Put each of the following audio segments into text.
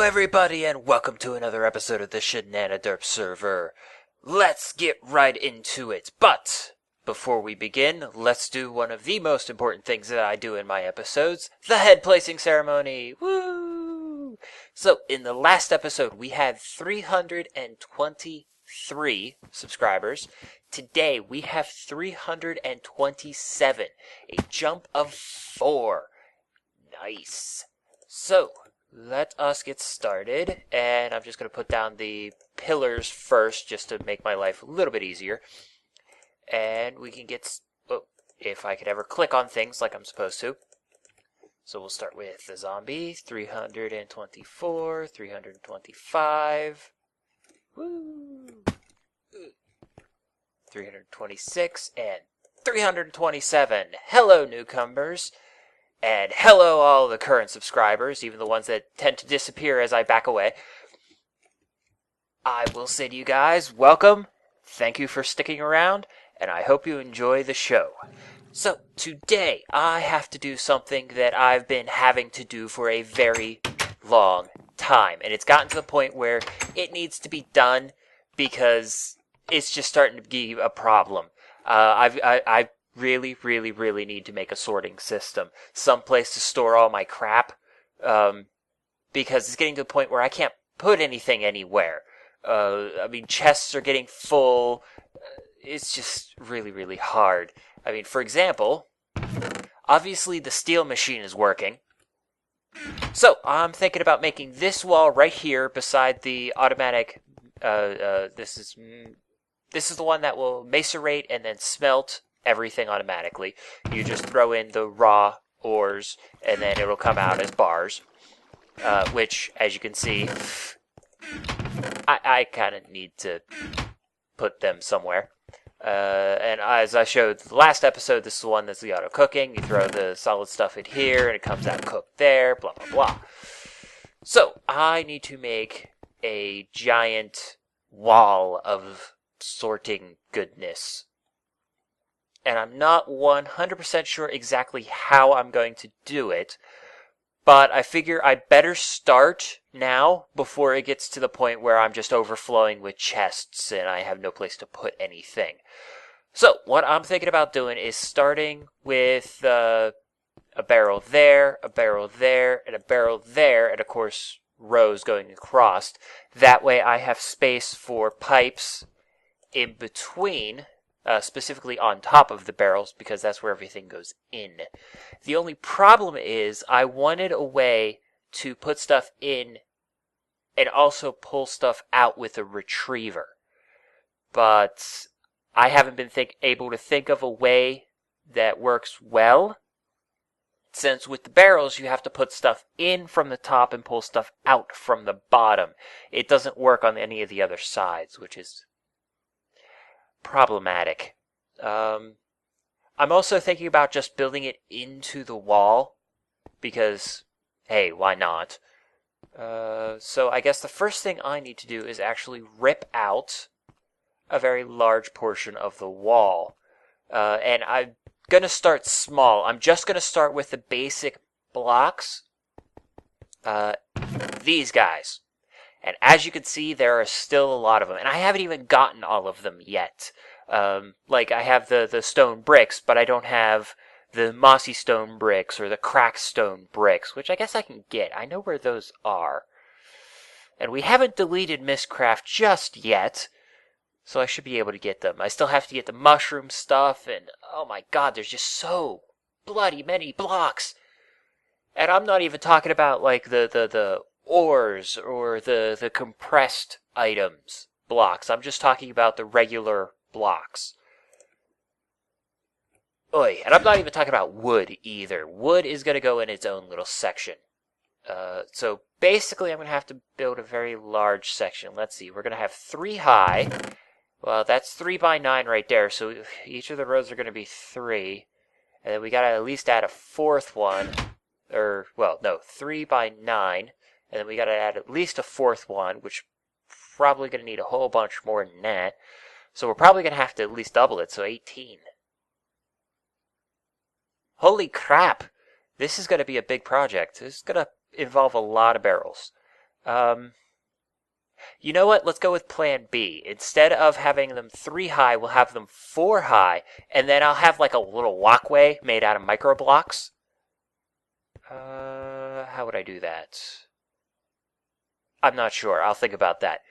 everybody, and welcome to another episode of the Shenaniderp server. Let's get right into it. But before we begin, let's do one of the most important things that I do in my episodes, the head placing ceremony. Woo! So, in the last episode, we had 323 subscribers. Today, we have 327, a jump of 4. Nice. So, let us get started, and I'm just going to put down the pillars first just to make my life a little bit easier. And we can get, if I could ever click on things like I'm supposed to. So we'll start with the zombie, 324, 325, woo, 326, and 327. Hello, newcomers. And hello all the current subscribers, even the ones that tend to disappear as I back away. I will say to you guys, welcome, thank you for sticking around, and I hope you enjoy the show. So, today I have to do something that I've been having to do for a very long time. And it's gotten to the point where it needs to be done because it's just starting to be a problem. I really need to make a sorting system. Someplace to store all my crap. Because it's getting to the point where I can't put anything anywhere. Chests are getting full. It's just really hard. For example, obviously the steel machine is working. So, I'm thinking about making this wall right here beside the automatic, this is the one that will macerate and then smelt everything automatically. You just throw in the raw ores and then it'll come out as bars, which, as you can see, I kind of need to put them somewhere. And as I showed the last episode, this is the one that's the auto cooking. You throw the solid stuff in here and it comes out cooked there, blah blah. So I need to make a giant wall of sorting goodness. And I'm not 100% sure exactly how I'm going to do it, but I figure I better start now before it gets to the point where I'm just overflowing with chests and I have no place to put anything. So, what I'm thinking about doing is starting with a barrel there, a barrel there, and a barrel there, and of course rows going across. That way I have space for pipes in between, specifically on top of the barrels, because that's where everything goes in. The only problem is I wanted a way to put stuff in and also pull stuff out with a retriever. But I haven't been able to think of a way that works well, since with the barrels you have to put stuff in from the top and pull stuff out from the bottom. It doesn't work on any of the other sides, which is problematic. I'm also thinking about just building it into the wall, because, hey, why not? So I guess the first thing I need to do is actually rip out a very large portion of the wall. And I'm going to start small. I'm just going to start with the basic blocks. These guys. And as you can see, there are still a lot of them. And I haven't even gotten all of them yet. I have the stone bricks, but I don't have the mossy stone bricks or the cracked stone bricks, which I guess I can get. I know where those are. And we haven't deleted Mistcraft just yet, so I should be able to get them. I still have to get the mushroom stuff, and oh my god, there's just so bloody many blocks. And I'm not even talking about the ores or the compressed items blocks. I'm just talking about the regular blocks. Oy, and I'm not even talking about wood either. Wood is going to go in its own little section. So basically I'm going to have to build a very large section. Let's see, we're going to have 3 high. Well, that's 3 by 9 right there, so each of the rows are going to be 3. And then we got to at least add a 4th one. 3 by 9. And then we got to add at least a 4th one, which probably going to need a whole bunch more than that. So we're probably going to have to at least double it, so 18. Holy crap! This is going to be a big project. This is going to involve a lot of barrels. You know what? Let's go with plan B. Instead of having them 3 high, we'll have them 4 high, and then I'll have like a little walkway made out of micro blocks. How would I do that? I'm not sure. I'll think about that.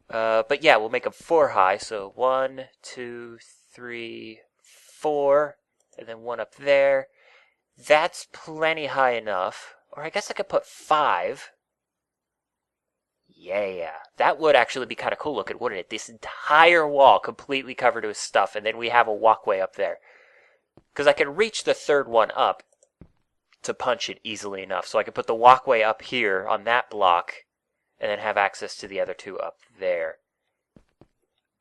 But yeah, we'll make them 4 high. So 1, 2, 3, 4, and then 1 up there. That's plenty high enough. Or I guess I could put 5. Yeah, that would actually be kind of cool looking, wouldn't it? This entire wall completely covered with stuff, and then we have a walkway up there. Because I can reach the 3rd one up to punch it easily enough. So I can put the walkway up here on that block, and then have access to the other 2 up there.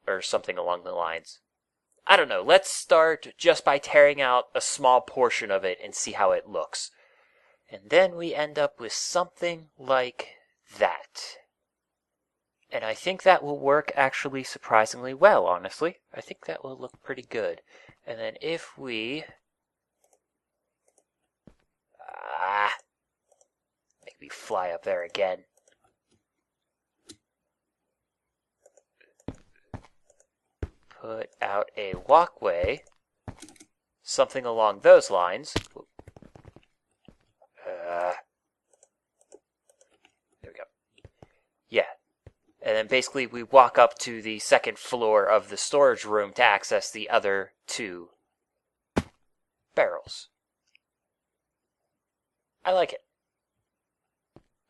Or something along the lines. I don't know. Let's start just by tearing out a small portion of it and see how it looks. And then we end up with something like that. And I think that will work actually surprisingly well, honestly. I think that will look pretty good. And then if we... make me fly up there again. Put out a walkway. Something along those lines. There we go. Yeah. And then basically we walk up to the 2nd floor of the storage room to access the other 2 barrels. I like it.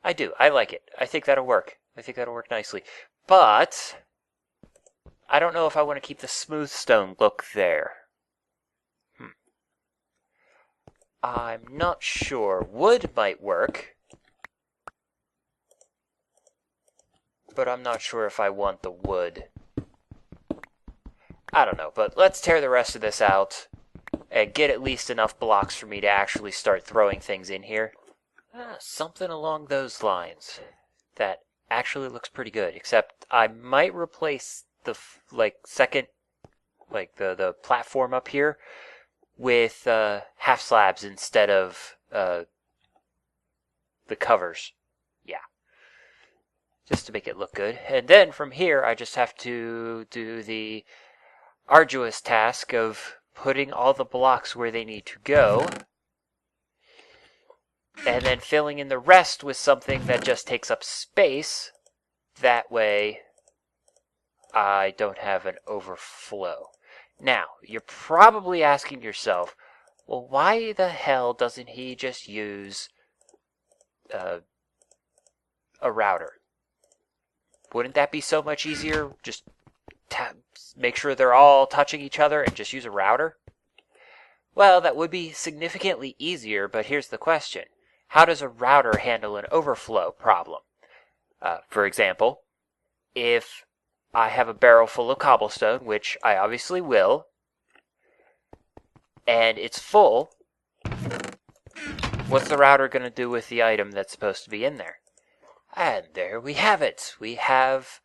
I do. I like it. I think that'll work. I think that'll work nicely. But I don't know if I want to keep the smooth stone look there. I'm not sure. Wood might work. But I'm not sure if I want the wood. I don't know, but let's tear the rest of this out and get at least enough blocks for me to actually start throwing things in here. Something along those lines. That actually looks pretty good, except I might replace the, second, the platform up here with half slabs instead of the covers. Just to make it look good. And then from here, I just have to do the arduous task of putting all the blocks where they need to go. And then filling in the rest with something that just takes up space. That way, I don't have an overflow. Now, you're probably asking yourself, well, why the hell doesn't he just use a router? Wouldn't that be so much easier? Just make sure they're all touching each other and just use a router? Well, that would be significantly easier, but here's the question. How does a router handle an overflow problem? For example, if I have a barrel full of cobblestone, which I obviously will, and it's full, what's the router going to do with the item that's supposed to be in there? And there we have it. We have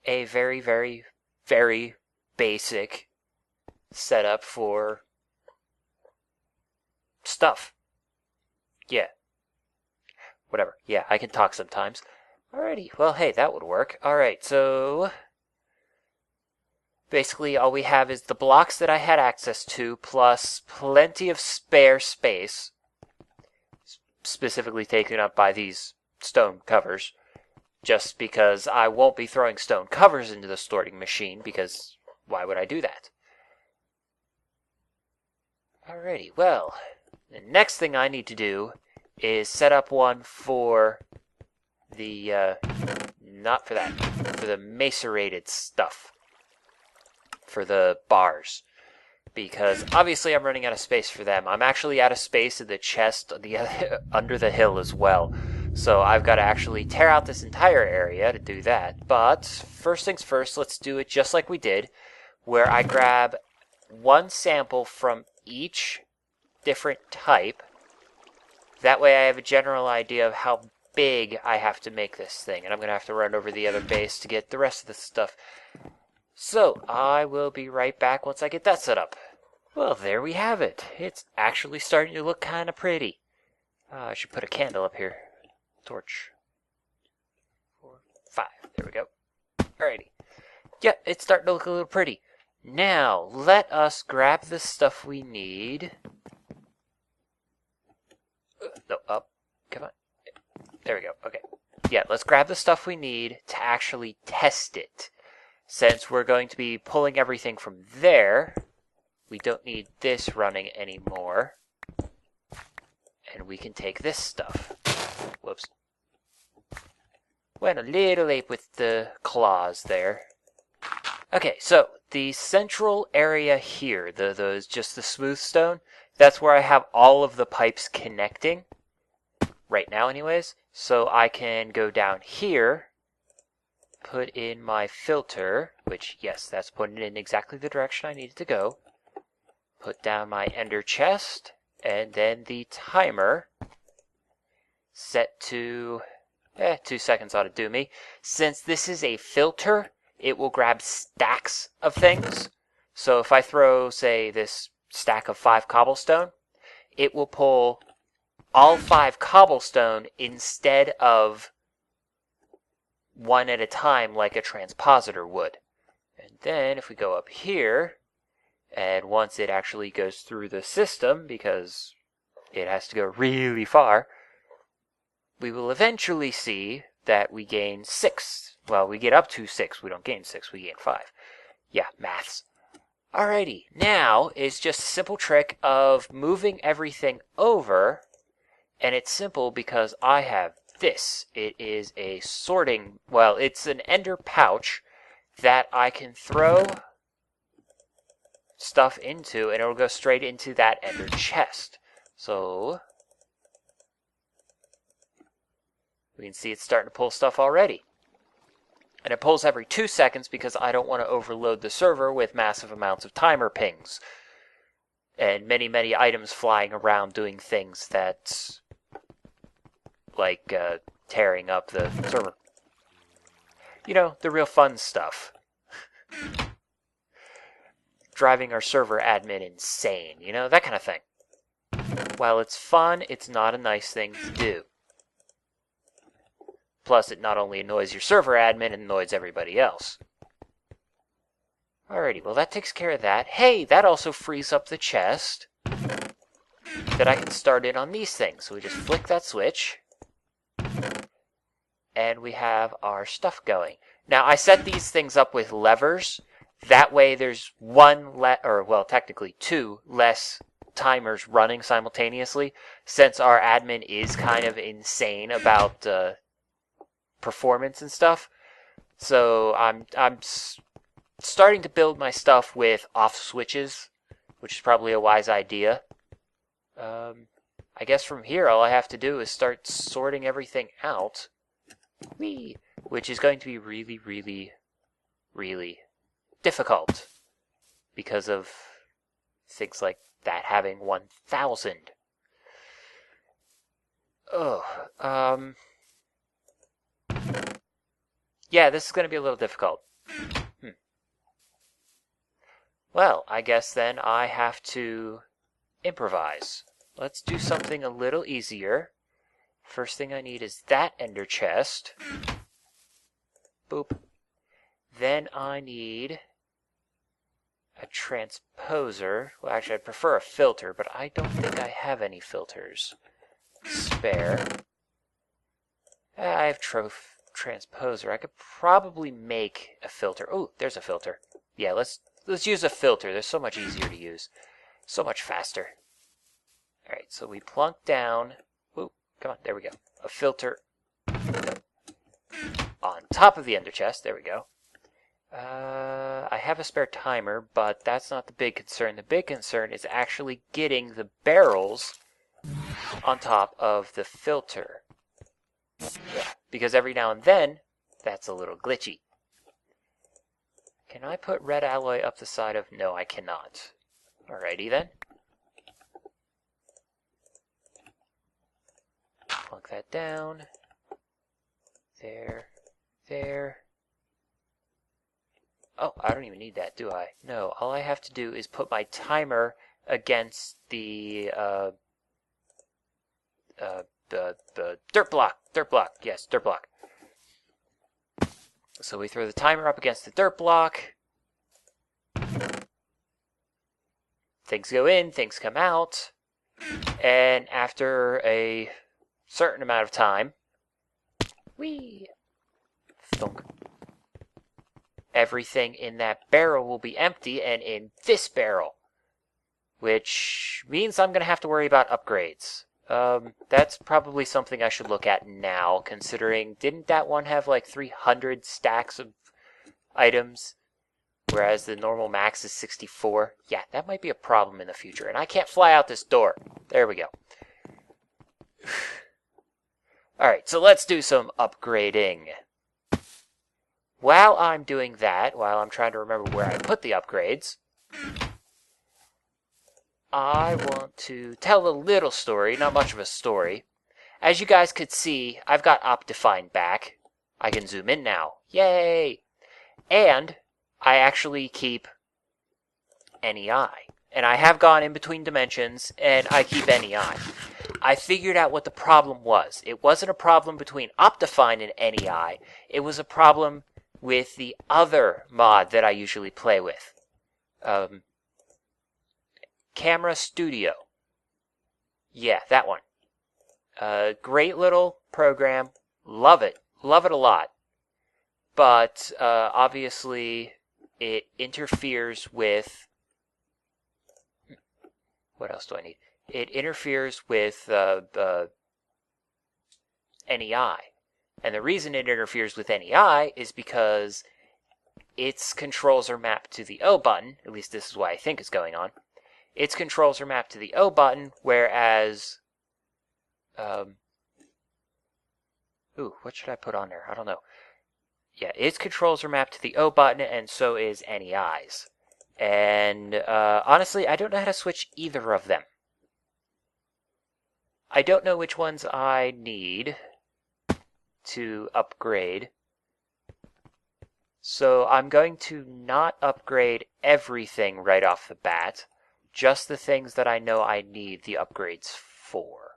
a very, very, very basic setup for stuff. Yeah. Whatever. Yeah, I can talk sometimes. Alrighty. Well, hey, that would work. Alright, so basically all we have is the blocks that I had access to plus plenty of spare space, specifically taken up by these stone covers, just because I won't be throwing stone covers into the sorting machine, because why would I do that? Alrighty, well, the next thing I need to do is set up one for the, not for that, for the macerated stuff, for the bars. Because obviously I'm running out of space for them. I'm actually out of space in the chest under the hill as well. So I've got to actually tear out this entire area to do that. But first things first, let's do it just like we did, where I grab one sample from each different type. That way I have a general idea of how big I have to make this thing. And I'm going to have to run over the other base to get the rest of the stuff. So I will be right back once I get that set up. Well, there we have it. It's actually starting to look kind of pretty. I should put a candle up here. Torch. 4, Yeah, it's starting to look a little pretty. Now, let us grab the stuff we need. No, up. Come on. There we go. Okay. Yeah, let's grab the stuff we need to actually test it. Since we're going to be pulling everything from there, we don't need this running anymore. And we can take this stuff. Whoops. Went a little late with the claws there. Okay, so the central area here, just the smooth stone, that's where I have all of the pipes connecting. Right now anyways. So I can go down here, put in my filter, which, yes, that's putting it in exactly the direction I needed to go. Put down my ender chest, and then the timer set to 2 seconds ought to do me. Since this is a filter, it will grab stacks of things. So if I throw, say, this stack of 5 cobblestone, it will pull all 5 cobblestone instead of one at a time like a transpositor would. And then if we go up here, and once it actually goes through the system, because it has to go really far, we will eventually see that we gain 6. Well, we get up to 6. We don't gain 6, we gain 5. Yeah, maths. Alrighty, now it's just a simple trick of moving everything over, and it's simple because I have this. It is a sorting, well, it's an ender pouch that I can throw stuff into, and it'll go straight into that ender chest. So we can see it's starting to pull stuff already. And it pulls every 2 seconds because I don't want to overload the server with massive amounts of timer pings. And many, many items flying around doing things that, like, tearing up the server. You know, the real fun stuff. Driving our server admin insane, you know, that kind of thing. While it's fun, it's not a nice thing to do. Plus, it not only annoys your server admin, it annoys everybody else. Alrighty, well that takes care of that. Hey, that also frees up the chest that I can start in on these things. So we just flick that switch, and we have our stuff going. Now, I set these things up with levers. That way there's technically 2 less timers running simultaneously, since our admin is kind of insane about performance and stuff. So I'm starting to build my stuff with off switches, which is probably a wise idea. I guess from here all I have to do is start sorting everything out. Whee! Which is going to be really, really, really difficult because of things like that having 1,000. Yeah, this is going to be a little difficult. Well, I guess then I have to improvise. Let's do something a little easier. First thing I need is that ender chest. Boop. Then I need a transposer. Well, actually, I'd prefer a filter, but I don't think I have any filters spare. I have transposer. I could probably make a filter. Oh, there's a filter. Yeah, let's use a filter. They're so much easier to use. So much faster. Alright, so we plunk down. Ooh, come on, there we go. A filter on top of the ender chest. There we go. I have a spare timer, but that's not the big concern. The big concern is actually getting the barrels on top of the filter. Yeah, because every now and then, that's a little glitchy. Can I put red alloy up the side of... No, I cannot. Alrighty then. Plunk that down. There. There. Oh, I don't even need that, do I? No, all I have to do is put my timer against the dirt block. Dirt block. Yes, dirt block. So we throw the timer up against the dirt block. Things go in, things come out. And after a certain amount of time, thunk, everything in that barrel will be empty and in this barrel. Which means I'm going to have to worry about upgrades. That's probably something I should look at now, considering, didn't that one have like 300 stacks of items, whereas the normal max is 64? Yeah, that might be a problem in the future, and I can't fly out this door. There we go. Alright, so let's do some upgrading. While I'm doing that, while I'm trying to remember where I put the upgrades, I want to tell a little story, not much of a story. As you guys could see, I've got Optifine back. I can zoom in now. Yay! And I actually keep NEI. And I have gone in between dimensions, and I keep NEI. I figured out what the problem was. It wasn't a problem between Optifine and NEI. It was a problem with the other mod that I usually play with. Camera Studio. Yeah, that one. Great little program. Love it. Love it a lot. But, obviously, it interferes with... What else do I need? It interferes with NEI. And the reason it interferes with NEI is because its controls are mapped to the O button. At least this is what I think is going on. Its controls are mapped to the O button, whereas... what should I put on there? I don't know. Yeah, its controls are mapped to the O button, and so is NEI's. And, honestly, I don't know how to switch either of them. I don't know which ones I need to upgrade. So I'm going to not upgrade everything right off the bat. Just the things that I know I need the upgrades for.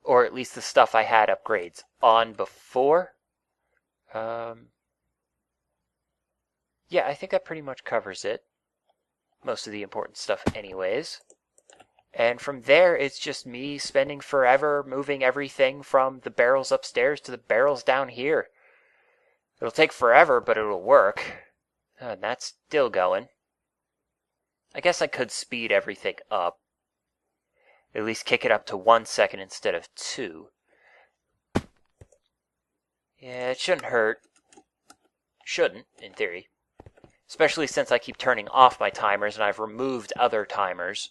Or at least the stuff I had upgrades on before. Yeah, I think that pretty much covers it. Most of the important stuff anyways. And from there, it's just me spending forever moving everything from the barrels upstairs to the barrels down here. It'll take forever, but it'll work. And that's still going. I guess I could speed everything up. At least kick it up to 1 second instead of 2. Yeah, it shouldn't hurt. Shouldn't, in theory. Especially since I keep turning off my timers and I've removed other timers.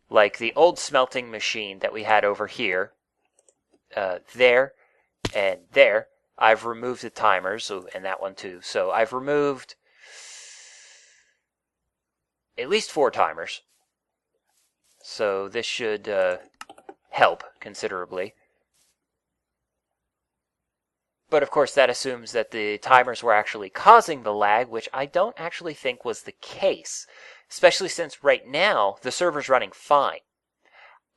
Like the old smelting machine that we had over here. There. And there. I've removed the timers, and that one too. So I've removed at least 4 timers. So this should help considerably. But of course that assumes that the timers were actually causing the lag, which I don't actually think was the case. Especially since right now the server's running fine.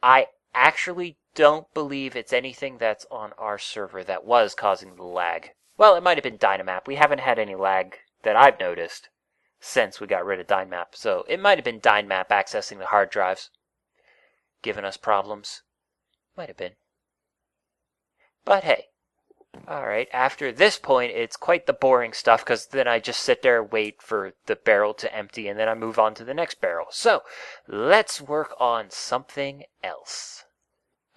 I actually don't believe it's anything that's on our server that was causing the lag. Well, it might have been Dynamap. We haven't had any lag that I've noticed since we got rid of Dynamap. So it might have been Dynamap accessing the hard drives, giving us problems. Might have been. But hey. Alright, after this point, it's quite the boring stuff, because then I just sit there and wait for the barrel to empty, and then I move on to the next barrel. So, let's work on something else.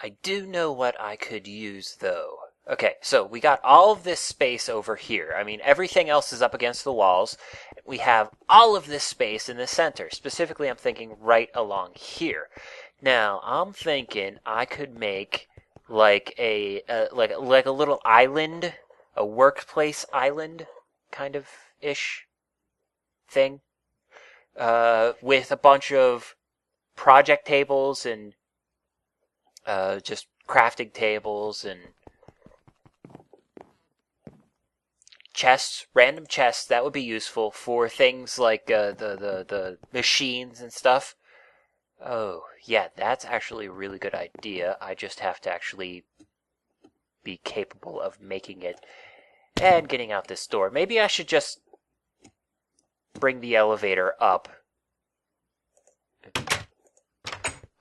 I do know what I could use, though. Okay, so we got all of this space over here. I mean, everything else is up against the walls. We have all of this space in the center. Specifically, I'm thinking right along here. Now, I'm thinking I could make like a little island, a workplace island kind of ish thing, with a bunch of project tables and just crafting tables and chests, random chests. That would be useful for things like the machines and stuff. Oh, yeah, that's actually a really good idea. I just have to actually be capable of making it. and getting out this door. Maybe I should just bring the elevator up.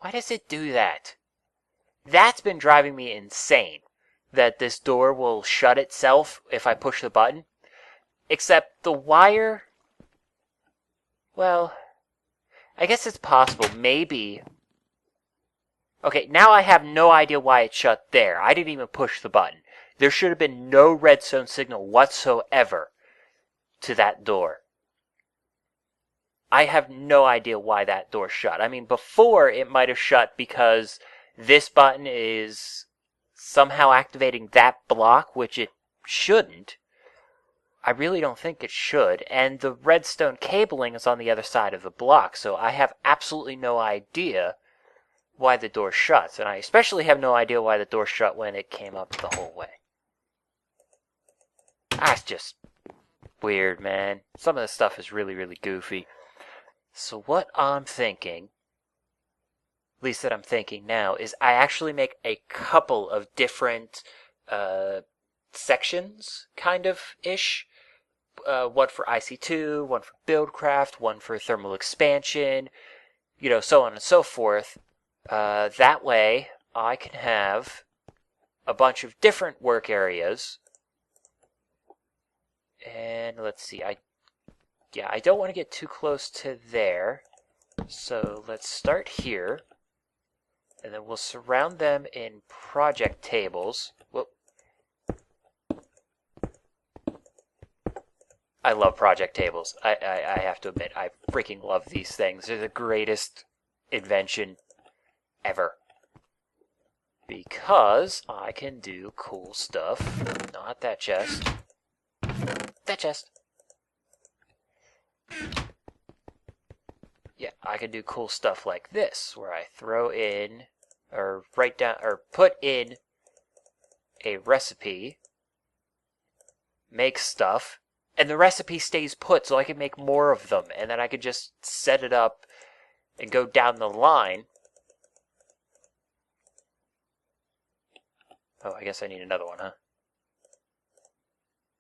Why does it do that? That's been driving me insane, that this door will shut itself if I push the button. Except the wire... Well, I guess it's possible. Maybe... Okay, now I have no idea why it shut there. I didn't even push the button. There should have been no redstone signal whatsoever to that door. I have no idea why that door shut. I mean, before it might have shut because this button is somehow activating that block, which it shouldn't. I really don't think it should. And the redstone cabling is on the other side of the block, so I have absolutely no idea why the door shuts. And I especially have no idea why the door shut when it came up the whole way. That's just weird, man. Some of this stuff is really, really goofy. So what I'm thinking, at least that I'm thinking now, is I actually make a couple of different sections, kind of-ish. One for IC2, one for Buildcraft, one for Thermal Expansion, so on and so forth. That way, I can have a bunch of different work areas. And let's see, I don't want to get too close to there. So let's start here. And then we'll surround them in project tables. Whoop. I love project tables. I have to admit, I freaking love these things. They're the greatest invention ever. Because I can do cool stuff. Not that chest. That chest. Yeah, I can do cool stuff like this, where I throw in, or write down, or put in a recipe, make stuff, and the recipe stays put, so I can make more of them, and then I could just set it up and go down the line. Oh, I guess I need another one, huh?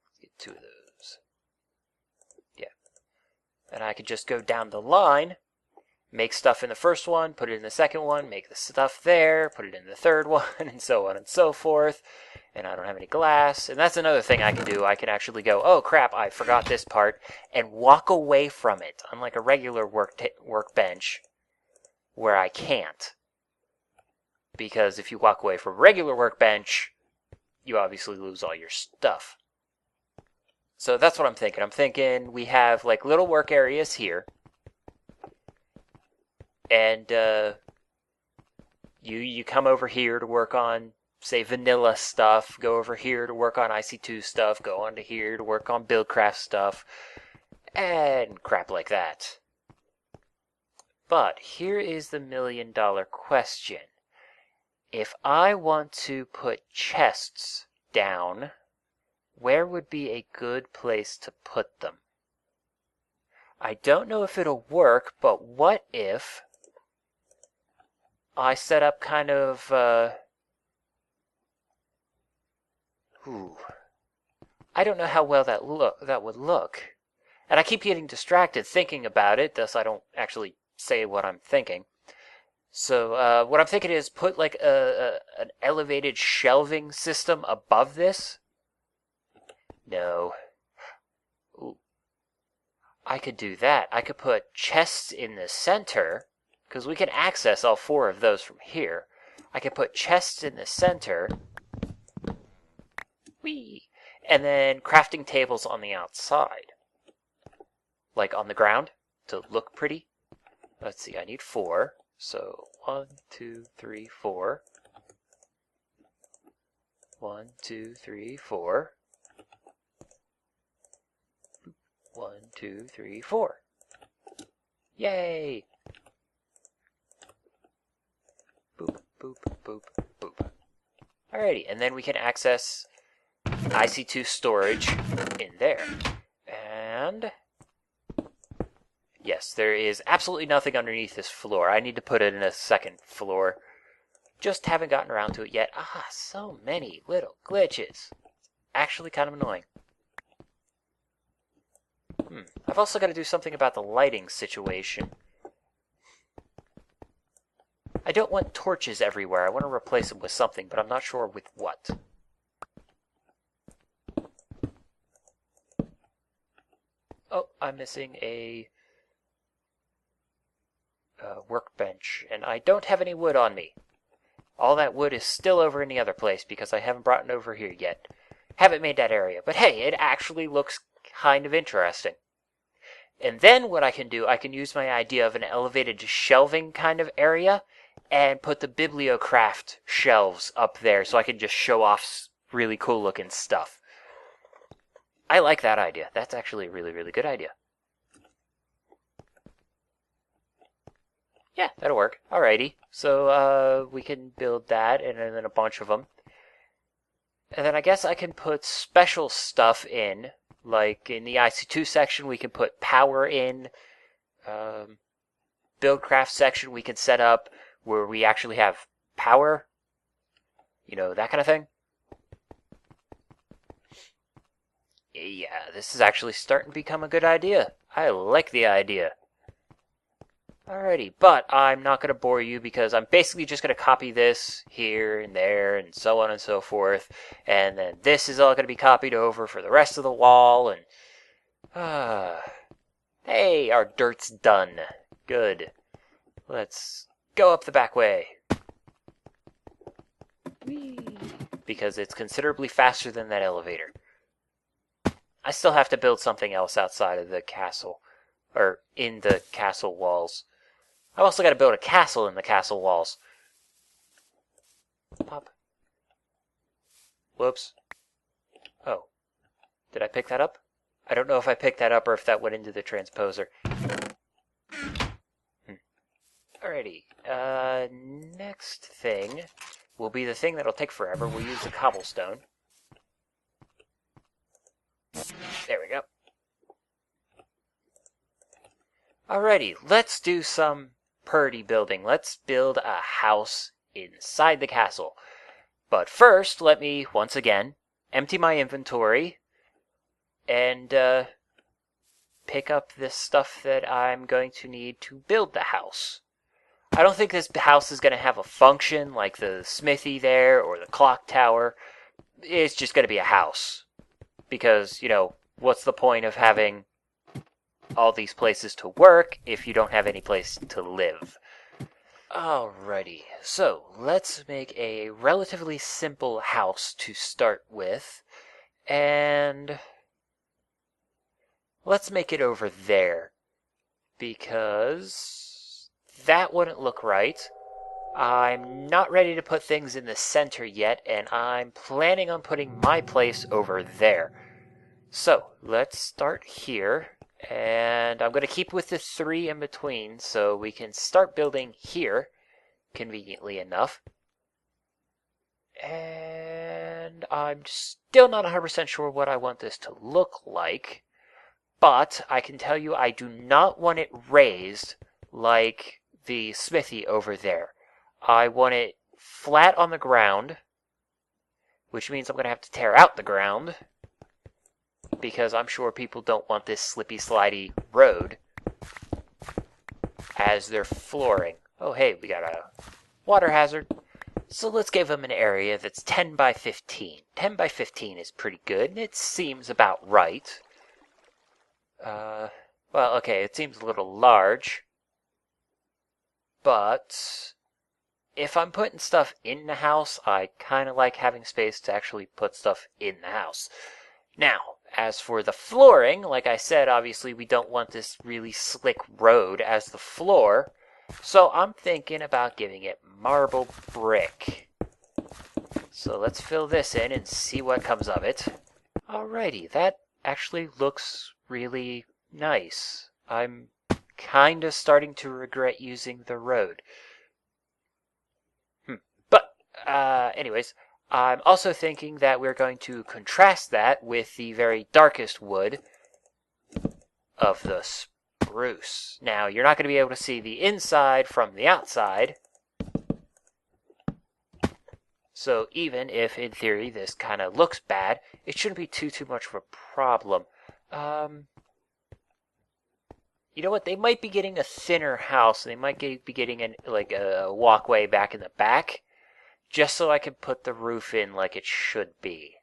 Let's get 2 of those. Yeah. And I could just go down the line, make stuff in the first one, put it in the second one, make the stuff there, put it in the third one, and so on and so forth. And I don't have any glass. And that's another thing I can do. I can actually go, oh crap, I forgot this part, and walk away from it, unlike a regular workbench, where I can't. Because if you walk away from a regular workbench, you obviously lose all your stuff. So that's what I'm thinking. I'm thinking we have like little work areas here. And you come over here to work on, say, vanilla stuff. Go over here to work on IC2 stuff. Go on to here to work on Buildcraft stuff. And crap like that. But here is the $1 million question. If I want to put chests down, where would be a good place to put them? I don't know if it'll work, but what if I set up kind of, I don't know how well that would look. And I keep getting distracted thinking about it, thus I don't actually say what I'm thinking. So what I'm thinking is put like an elevated shelving system above this. No. Ooh. I could do that. I could put chests in the center, because we can access all 4 of those from here. I could put chests in the center. Whee! And then crafting tables on the outside. Like on the ground, to look pretty. Let's see, I need 4. So 1, 2, 3, 4. 1, 2, 3, 4. 1, 2, 3, 4. Yay! Boop, boop, boop, boop. Alrighty, and then we can access IC2 storage in there. And yes, there is absolutely nothing underneath this floor. I need to put it in a second floor. Just haven't gotten around to it yet. Ah, so many little glitches. Actually kind of annoying. also got to do something about the lighting situation. I don't want torches everywhere. I want to replace them with something, but I'm not sure with what. Oh, I'm missing a workbench, and I don't have any wood on me. All that wood is still over in the other place because I haven't brought it over here yet. Haven't made that area, but hey, it actually looks kind of interesting. And then what I can do, I can use my idea of an elevated shelving kind of area and put the bibliocraft shelves up there so I can just show off really cool looking stuff. I like that idea. That's actually a really, really good idea. Yeah, that'll work. Alrighty. So we can build that and then a bunch of them. And then I guess I can put special stuff in. Like in the IC2 section, we can put power in. Buildcraft section, we can set up where we actually have power. You know, that kind of thing. Yeah, this is actually starting to become a good idea. I like the idea. Alrighty, but I'm not going to bore you because I'm basically just going to copy this here and there and so on and so forth. And then this is all going to be copied over for the rest of the wall. And hey, our dirt's done. Good. Let's go up the back way. Whee! Because it's considerably faster than that elevator. I still have to build something else outside of the castle. Or in the castle walls. I've also got to build a castle in the castle walls. Pop. Whoops. Oh. Did I pick that up? I don't know if I picked that up or if that went into the transposer. Alrighty. Next thing will be the thing that'll take forever. We'll use the cobblestone. There we go. Alrighty, let's do some purdy building. Let's build a house inside the castle. But first, let me, once again, empty my inventory and pick up this stuff that I'm going to need to build the house. I don't think this house is going to have a function like the smithy there or the clock tower. It's just going to be a house. Because, you know, what's the point of having all these places to work if you don't have any place to live? Alrighty, so let's make a relatively simple house to start with. And let's make it over there. Because that wouldn't look right. I'm not ready to put things in the center yet, and I'm planning on putting my place over there. So, let's start here, and I'm going to keep with the 3 in between, so we can start building here, conveniently enough. And I'm still not 100% sure what I want this to look like, but I can tell you I do not want it raised like the smithy over there. I want it flat on the ground, which means I'm going to have to tear out the ground, because I'm sure people don't want this slippy slidey road as their flooring. Oh hey, we got a water hazard. So let's give them an area that's 10 by 15. 10 by 15 is pretty good, and it seems about right. Well, okay, it seems a little large, but if I'm putting stuff in the house, I kind of like having space to actually put stuff in the house. Now, as for the flooring, like I said, obviously we don't want this really slick road as the floor, so I'm thinking about giving it marble brick. So let's fill this in and see what comes of it. Alrighty, that actually looks really nice. I'm kind of starting to regret using the road. But, anyways, I'm also thinking that we're going to contrast that with the very darkest wood of the spruce. Now, you're not going to be able to see the inside from the outside. So even if, in theory, this kind of looks bad, it shouldn't be too much of a problem. You know what? They might be getting a thinner house. They might be getting a walkway back in the back, just so I can put the roof in like it should be.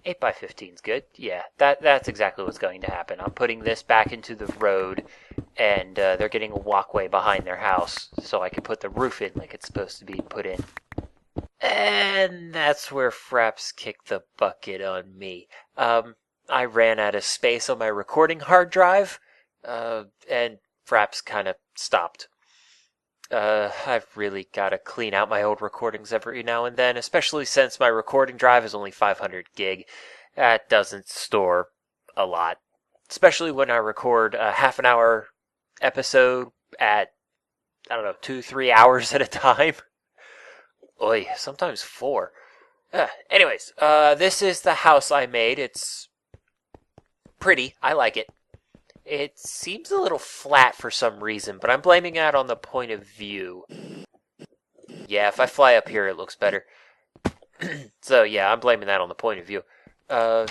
Eight by 15's good. Yeah, that's exactly what's going to happen. I'm putting this back into the road, and they're getting a walkway behind their house, so I can put the roof in like it's supposed to be put in. And that's where Fraps kicked the bucket on me. I ran out of space on my recording hard drive, and Fraps kind of stopped. I've really got to clean out my old recordings every now and then, especially since my recording drive is only 500 gig. That doesn't store a lot, especially when I record a half an hour episode at, 2-3 hours at a time. Oy, sometimes 4. Anyways, this is the house I made. It's pretty. I like it. It seems a little flat for some reason, but I'm blaming that on the point of view. Yeah, if I fly up here, it looks better. So, yeah, I'm blaming that on the point of view. I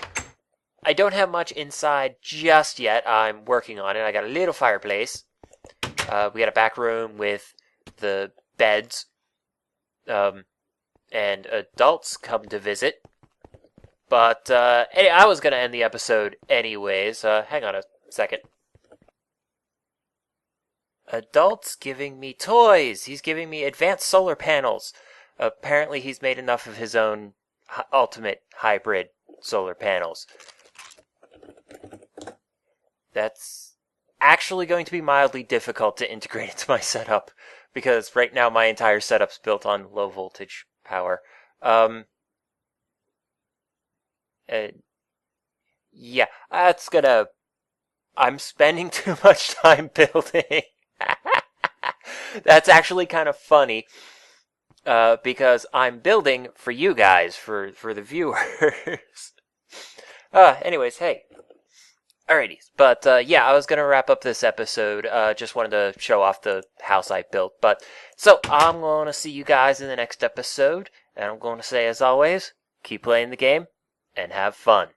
don't have much inside just yet. I'm working on it. I got a little fireplace. We got a back room with the beds. And adults come to visit. But, anyway, I was going to end the episode anyways. Hang on a second. Adults giving me toys. He's giving me advanced solar panels. Apparently he's made enough of his own ultimate hybrid solar panels. That's actually going to be mildly difficult to integrate into my setup, because right now my entire setup's built on low voltage power. Yeah, that's gonna... I'm spending too much time building. That's actually kind of funny, because I'm building for you guys, for the viewers. Anyways, hey. Alrighty, but yeah, I was gonna wrap up this episode. Just wanted to show off the house I built. But so I'm gonna see you guys in the next episode, and I'm gonna say, as always, keep playing the game and have fun.